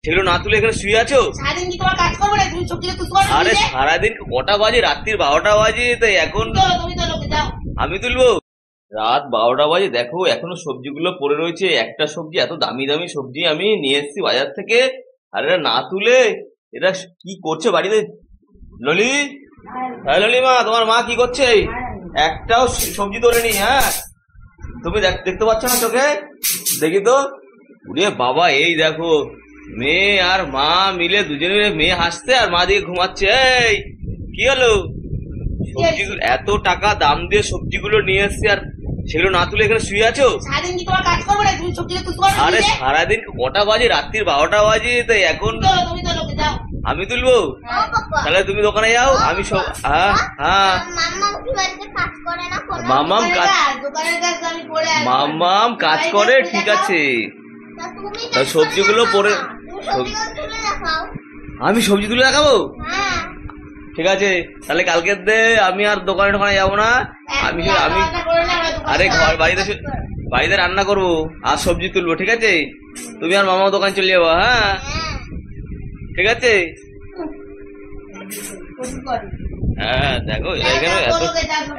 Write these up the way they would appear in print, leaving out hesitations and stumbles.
সেগুলো না তুলে এখানে শুয়ে আছো? সারাদিন কি তোমার কাজ করবে না? তুমি সবজি তুলতে পারো? আরে সারাদিন কটা বাজে? রাত্রির 12টা বাজে, তাই এখন তুমি তো লোকে যাও। আমি তুলবো? রাত 12টা বাজে, দেখো এখনো সবজিগুলো পড়ে রয়েছে। একটা সবজি, এত দামি দামি সবজি আমি নিয়ে এসেছি বাজার থেকে, আর এরা না তুলে এরা কি করছে বাড়িতে? ললি, হ্যাঁ ললিমা, তোমার মা কি করছে? একটাও সবজি তোলেনি। হ্যাঁ, তুমি দেখতে পাচ্ছ না চোখে? দেখি তো। উরে বাবা, এই দেখো মেয়ে আর মা মিলে দুজনে মিলে, মেয়ে হাসছে আর মা দিকে ঘুমাচ্ছে। এই কি হলো? সবজিগুলো এত টাকা দাম দিয়ে সবজিগুলো নিয়ে এসছি, আর সেগুলো না তুলে এখানে শুয়ে আছো? সারাদিন কি তোমার কাজ করবে না? তুমি সবজি তুলতে পারো? আরে সারাদিন কটা বাজে? রাত্রির 12টা বাজে, তাই এখন তুমি তো লোকে যাও। আমি তুলবো? তাহলে তুমি দোকানে যাও, আমি সব। হ্যাঁ হ্যাঁ, মামাম কাজ, মামাম কাজ করে, ঠিক আছে। সবজিগুলো পরে আমি সবজি তুলে দেখাবো? ঠিক আছে, তাহলে কালকে দে, আমি আর দোকানে টোকানে যাবো না। আমি আরে বাড়িতে রান্না করবো আর সবজি তুলবো, ঠিক আছে? তুমি আর মামা দোকান চলে যাবো। হ্যাঁ ঠিক আছে। হ্যাঁ দেখো, এখানে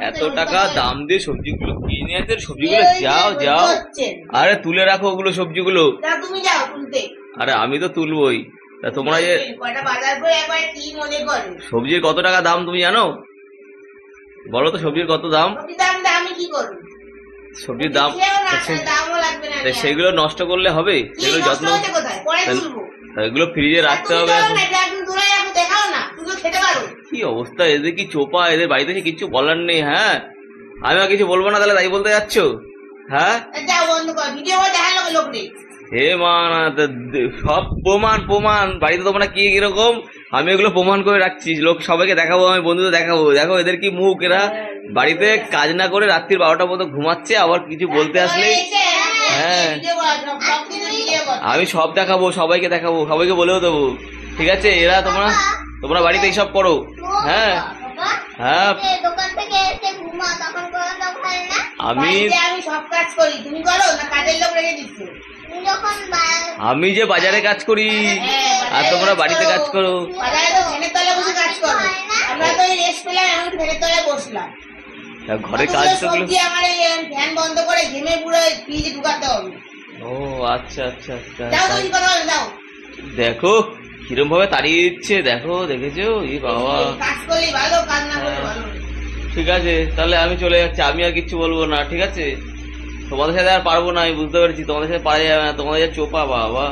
এত টাকা দাম দিয়ে সবজিগুলো কিনে আছে, সবজিগুলো যাও যাও, আরে তুলে রাখো ওগুলো সবজিগুলো। আরে আমি তো তুলবোই। তা তোমরা যে সবজির কত টাকা দাম তুমি জানো? বলো তো, সবজির কত দাম? সবজির দাম সেগুলো নষ্ট করলে হবে? সেগুলো যত্ন, এগুলো ফ্রিজে রাখতে হবে। কি অবস্থা এদের, কি চোপা এদের বাড়িতে, কিচ্ছু বলার নেই। হ্যাঁ, আমি আর কিছু বলবো না, তাহলে তাই বলতে যাচ্ছ? হ্যাঁ হে মা, সব প্রমাণ বাড়িতে তোমরা কি কিরকম, আমি এগুলো প্রমাণ করে রাখছি, লোক সবাইকে দেখাবো, আমি বন্ধুদের দেখাবো। দেখো এদের কি মুখ, এরা বাড়িতে কাজ না করে রাত্রির 12টা পর্যন্ত ঘুমাচ্ছে, আবার কিছু বলতে আসলে। হ্যাঁ, আমি সব দেখাবো, সবাইকে দেখাবো, সবাইকে বলেও দেবো, ঠিক আছে? এরা তোমরা বাড়িতে এইসব করো। হ্যাঁ হ্যাঁ, আমি সব কাজ করি, তুমি করো না? কাজের লোক রেখে দিচ্ছি। আমি যে বাজারে কাজ করি আর তোমরা বাড়িতে কাজ করো। ঘরে কাজ তো ফ্যান বন্ধ করে ঘেমে পুরো ফ্রিজে ঢুকাতে হবে। ও আচ্ছা আচ্ছা আচ্ছা, দেখো কিরম ভাবে তাড়িয়ে দিচ্ছে, দেখো দেখেছো? এই বাবা, ঠিক আছে তাহলে আমি চলে যাচ্ছি, আমি আর কিচ্ছু বলবো না, ঠিক আছে? তোমাদের সাথে আর পারবো না, আমি বুঝতে পেরেছি, তোমাদের সাথে পারা যাবে না, তোমাদের চোপা বাবা।